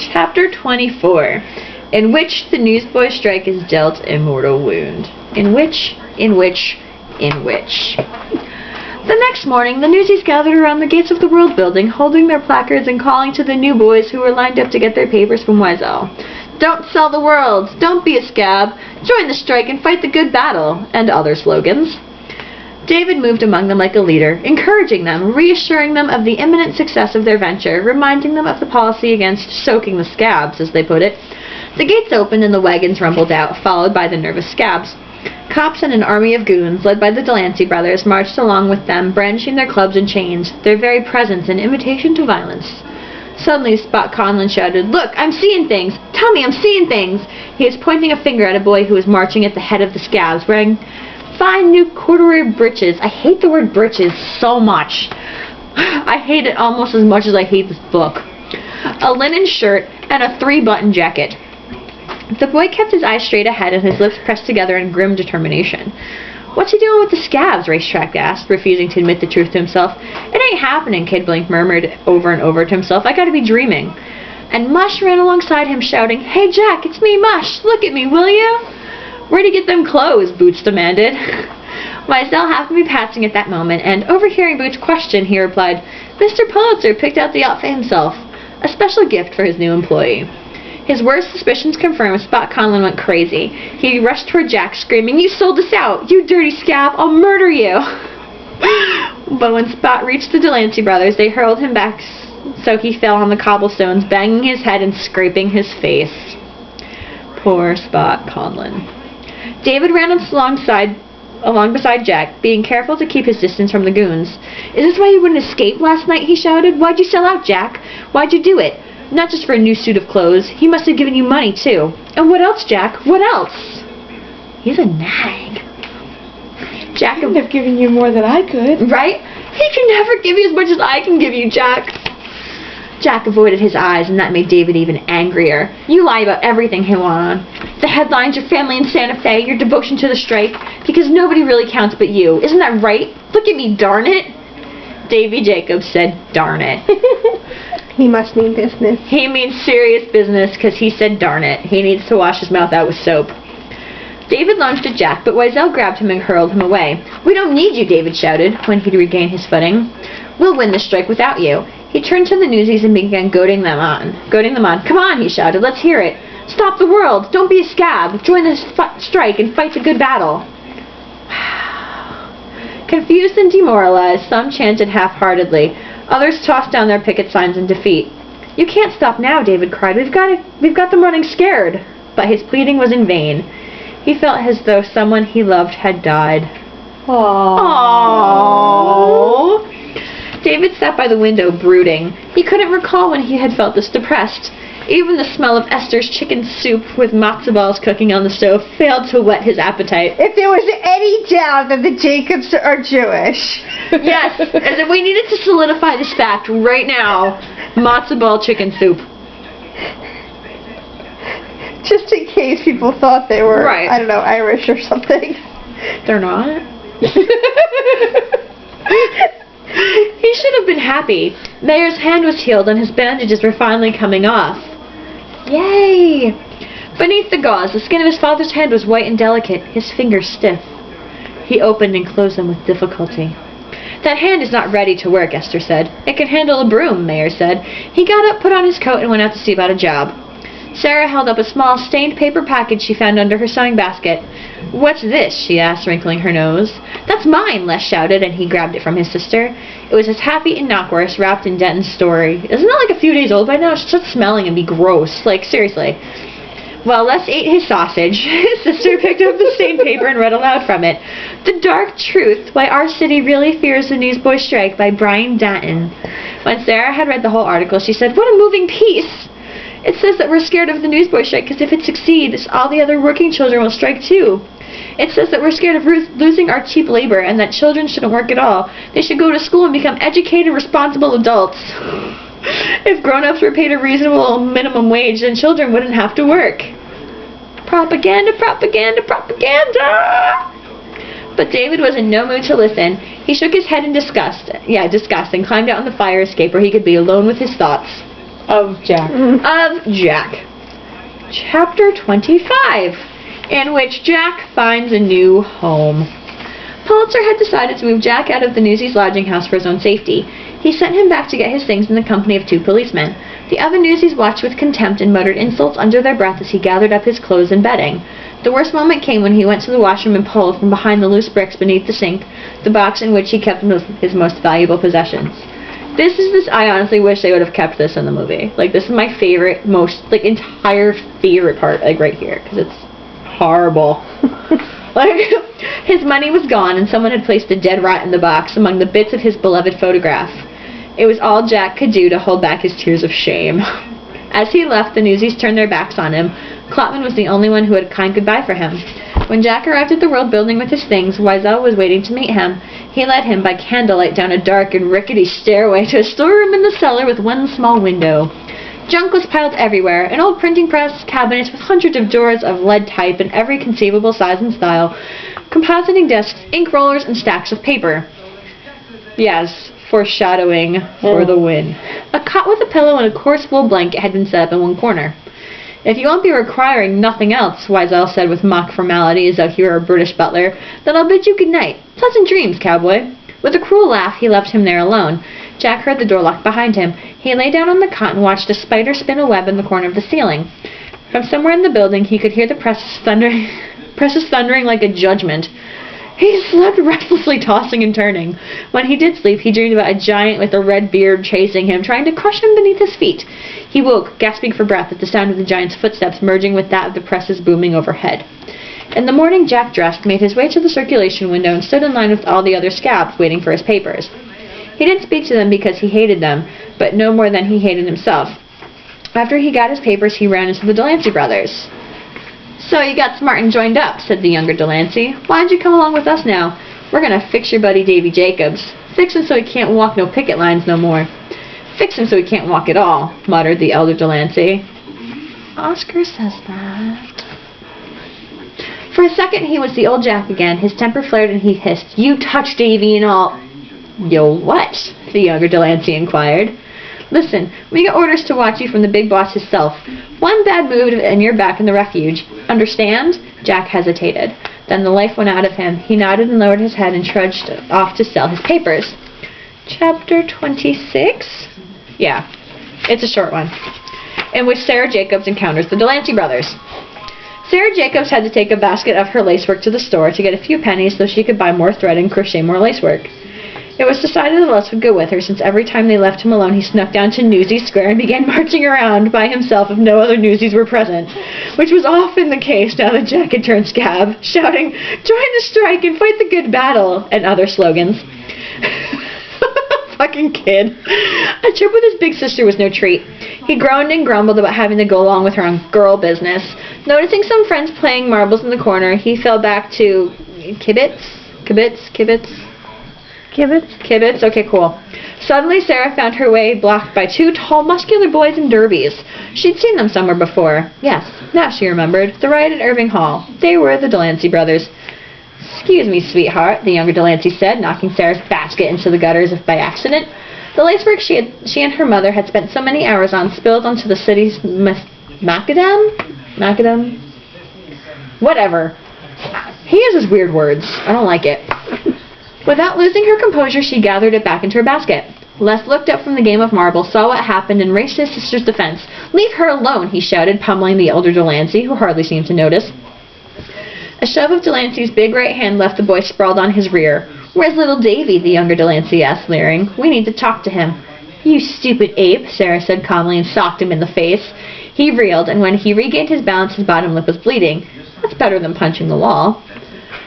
Chapter 24, in which the Newsboy strike is dealt a mortal wound. In which. The next morning, the Newsies gathered around the gates of the World Building, holding their placards and calling to the new boys who were lined up to get their papers from Wiesel. Don't sell the world! Don't be a scab! Join the strike and fight the good battle! And other slogans. David moved among them like a leader, encouraging them, reassuring them of the imminent success of their venture, reminding them of the policy against soaking the scabs, as they put it. The gates opened and the wagons rumbled out, followed by the nervous scabs. Cops and an army of goons, led by the Delancey brothers, marched along with them, brandishing their clubs and chains, their very presence an invitation to violence. Suddenly, Spot Conlon shouted, "Look, I'm seeing things! Tell me I'm seeing things!" He was pointing a finger at a boy who was marching at the head of the scabs, wearing fine new corduroy breeches. I hate the word breeches so much. I hate it almost as much as I hate this book. A linen shirt and a 3-button jacket. The boy kept his eyes straight ahead and his lips pressed together in grim determination. "What's he doing with the scabs?" Racetrack asked, refusing to admit the truth to himself. "It ain't happening," Kid Blink murmured over and over to himself. "I gotta be dreaming." And Mush ran alongside him, shouting, "Hey Jack, it's me, Mush! Look at me, will you?" "Where'd he get them clothes?" Boots demanded. Wiesel happened to be passing at that moment, and overhearing Boots' question, he replied, "Mr. Pulitzer picked out the outfit himself. A special gift for his new employee." His worst suspicions confirmed, Spot Conlon went crazy. He rushed toward Jack, screaming, "You sold us out! You dirty scab! I'll murder you!" But when Spot reached the Delancey brothers, they hurled him back so he fell on the cobblestones, banging his head and scraping his face. Poor Spot Conlon. David ran along beside Jack, being careful to keep his distance from the goons. "Is this why you wouldn't escape last night?" he shouted. "Why'd you sell out, Jack? Why'd you do it? Not just for a new suit of clothes. He must have given you money, too. And what else, Jack? What else?" He's a nag. Jack couldn't have given you more than I could. Right? He can never give you as much as I can give you, Jack. Jack avoided his eyes, and that made David even angrier. "You lie about everything," he went on. "The headlines, your family in Santa Fe, your devotion to the strike, because nobody really counts but you. Isn't that right? Look at me, darn it." Davy Jacobs said, "Darn it." He must mean business. He means serious business, because he said darn it. He needs to wash his mouth out with soap. David lunged at Jack, but Wiesel grabbed him and hurled him away. "We don't need you," David shouted, when he'd regained his footing. "We'll win this strike without you." He turned to the Newsies and began goading them on. "Come on," he shouted. "Let's hear it. Stop the world. Don't be a scab. Join the strike and fight the good battle." Confused and demoralized, some chanted half-heartedly. Others tossed down their picket signs in defeat. "You can't stop now," David cried. We've got them running scared." But his pleading was in vain. He felt as though someone he loved had died. Aww. David sat by the window, brooding. He couldn't recall when he had felt this depressed. Even the smell of Esther's chicken soup with matzo balls cooking on the stove failed to whet his appetite. If there was any doubt that the Jacobs are Jewish. Yes, as if we needed to solidify this fact right now. Matzo ball chicken soup. Just in case people thought they were, right. I don't know, Irish or something. They're not? He should have been happy. Mayer's hand was healed and his bandages were finally coming off. Yay! Beneath the gauze, the skin of his father's hand was white and delicate, his fingers stiff. He opened and closed them with difficulty. "That hand is not ready to work," Esther said. "It can handle a broom," Mayer said. He got up, put on his coat, and went out to see about a job. Sarah held up a small, stained paper package she found under her sewing basket. "What's this?" she asked, wrinkling her nose. "That's mine," Les shouted, and he grabbed it from his sister. It was his Happy and Knockworth wrapped in Denton's story. Isn't that like a few days old by now? It should start smelling and be gross. Like, seriously. While Les ate his sausage, his sister picked up the stained paper and read aloud from it. "The Dark Truth, Why Our City Really Fears the Newsboy Strike" by Brian Denton. When Sarah had read the whole article, she said, "What a moving piece! It says that we're scared of the Newsboy strike because if it succeeds, all the other working children will strike too. It says that we're scared of losing our cheap labor and that children shouldn't work at all. They should go to school and become educated, responsible adults. If grown-ups were paid a reasonable minimum wage, then children wouldn't have to work." Propaganda, propaganda, propaganda! But David was in no mood to listen. He shook his head in disgust, and climbed out on the fire escape where he could be alone with his thoughts. Of Jack. of Jack. Chapter 25, in which Jack finds a new home. Pulitzer had decided to move Jack out of the Newsies lodging house for his own safety. He sent him back to get his things in the company of 2 policemen. The other Newsies watched with contempt and muttered insults under their breath as he gathered up his clothes and bedding. The worst moment came when he went to the washroom and pulled from behind the loose bricks beneath the sink the box in which he kept his most valuable possessions. I honestly wish they would have kept this in the movie. Like, this is my favorite, entire favorite part, right here, because it's horrible. His money was gone, and someone had placed a dead rat in the box among the bits of his beloved photograph. It was all Jack could do to hold back his tears of shame. As he left, the Newsies turned their backs on him. Klotman was the only one who had a kind goodbye for him. When Jack arrived at the World Building with his things, Wiesel was waiting to meet him. He led him by candlelight down a dark and rickety stairway to a storeroom in the cellar with one small window. Junk was piled everywhere, an old printing press, cabinets with hundreds of drawers of lead type in every conceivable size and style, compositing desks, ink rollers, and stacks of paper. Yes, foreshadowing for the win. A cot with a pillow and a coarse wool blanket had been set up in one corner. "If you won't be requiring nothing else," Wiesel said with mock formality as though he were a British butler, "then I'll bid you good night. Pleasant dreams, cowboy." With a cruel laugh, he left him there alone. Jack heard the door locked behind him. He lay down on the cot and watched a spider spin a web in the corner of the ceiling. From somewhere in the building, he could hear the presses thundering like a judgment. He slept restlessly, tossing and turning. When he did sleep, he dreamed about a giant with a red beard chasing him, trying to crush him beneath his feet. He woke, gasping for breath at the sound of the giant's footsteps merging with that of the presses booming overhead. In the morning, Jack dressed, made his way to the circulation window, and stood in line with all the other scabs, waiting for his papers. He didn't speak to them because he hated them, but no more than he hated himself. After he got his papers, he ran into the Delancey brothers. "So you got smart and joined up," said the younger Delancey. "Why'd you come along with us now? We're gonna fix your buddy Davy Jacobs. Fix him so he can't walk no picket lines no more." "Fix him so he can't walk at all," muttered the elder Delancey. Oscar says that. For a second, he was the old Jack again. His temper flared and he hissed, "You touch Davy and all—" "Yo, what?" the younger Delancey inquired. "Listen, we got orders to watch you from the big boss himself. One bad move and you're back in the refuge. Understand?" Jack hesitated. Then the life went out of him. He nodded and lowered his head and trudged off to sell his papers. Chapter 26? Yeah, it's a short one. In which Sarah Jacobs encounters the Delancey brothers. Sarah Jacobs had to take a basket of her lacework to the store to get a few pennies so she could buy more thread and crochet more lacework. It was decided that Les would go with her, since every time they left him alone he snuck down to Newsies Square and began marching around by himself if no other Newsies were present, which was often the case now that Jack had turned scab, shouting, "Join the strike and fight the good battle," and other slogans. Fucking kid. A trip with his big sister was no treat. He groaned and grumbled about having to go along with her on girl business. Noticing some friends playing marbles in the corner, he fell back to kibitz? Okay, cool. Suddenly, Sarah found her way blocked by 2 tall, muscular boys in derbies. She'd seen them somewhere before. Yes, now she remembered. The riot at Irving Hall. They were the Delancey brothers. "Excuse me, sweetheart," the younger Delancey said, knocking Sarah's basket into the gutters by accident. The lacework she and her mother had spent so many hours on spilled onto the city's macadam? Whatever. He uses weird words. I don't like it. Without losing her composure, she gathered it back into her basket. Les looked up from the game of marbles, saw what happened, and raced to his sister's defense. "Leave her alone," he shouted, pummeling the elder Delancey, who hardly seemed to notice. A shove of Delancey's big right hand left the boy sprawled on his rear. "Where's little Davy?" the younger Delancey asked, leering. "We need to talk to him." "You stupid ape," Sarah said calmly and socked him in the face. He reeled, and when he regained his balance, his bottom lip was bleeding. That's better than punching the wall.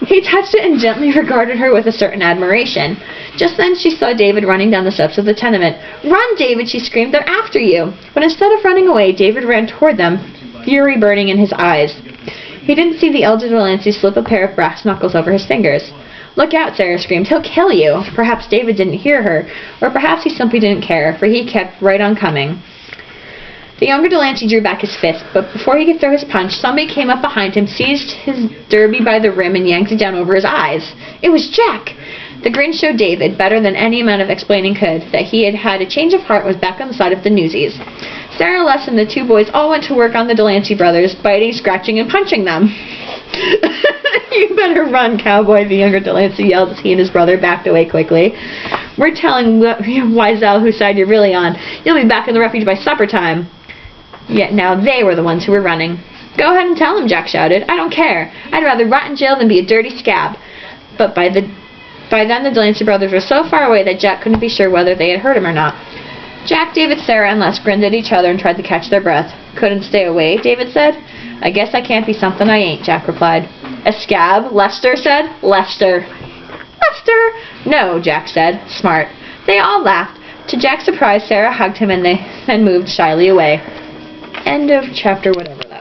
He touched it and gently regarded her with a certain admiration. Just then she saw David running down the steps of the tenement. "Run, David!" she screamed. "They're after you!" But instead of running away, David ran toward them, fury burning in his eyes. He didn't see the elder Delancey slip a pair of brass knuckles over his fingers. "Look out," Sarah screamed. "He'll kill you!" Perhaps David didn't hear her, or perhaps he simply didn't care, for he kept right on coming. The younger Delancey drew back his fist, but before he could throw his punch, somebody came up behind him, seized his derby by the rim, and yanked it down over his eyes. It was Jack! The grin showed David, better than any amount of explaining could, that he had had a change of heart and was back on the side of the Newsies. Sarah, Les, and the two boys all went to work on the Delancey brothers, biting, scratching, and punching them. You better run, cowboy, the younger Delancey yelled as he and his brother backed away quickly. We're telling Wiesel whose side you're really on. You'll be back in the refuge by supper time. Yet now they were the ones who were running. Go ahead and tell him, Jack shouted. I don't care. I'd rather rot in jail than be a dirty scab. But by then the Delancey brothers were so far away that Jack couldn't be sure whether they had heard him or not. Jack, David, Sarah, and Les grinned at each other and tried to catch their breath. Couldn't stay away, David said. I guess I can't be something I ain't, Jack replied. A scab, Lester said. Lester. Lester! No, Jack said. Smart. They all laughed. To Jack's surprise, Sarah hugged him and they then moved shyly away. End of chapter whatever.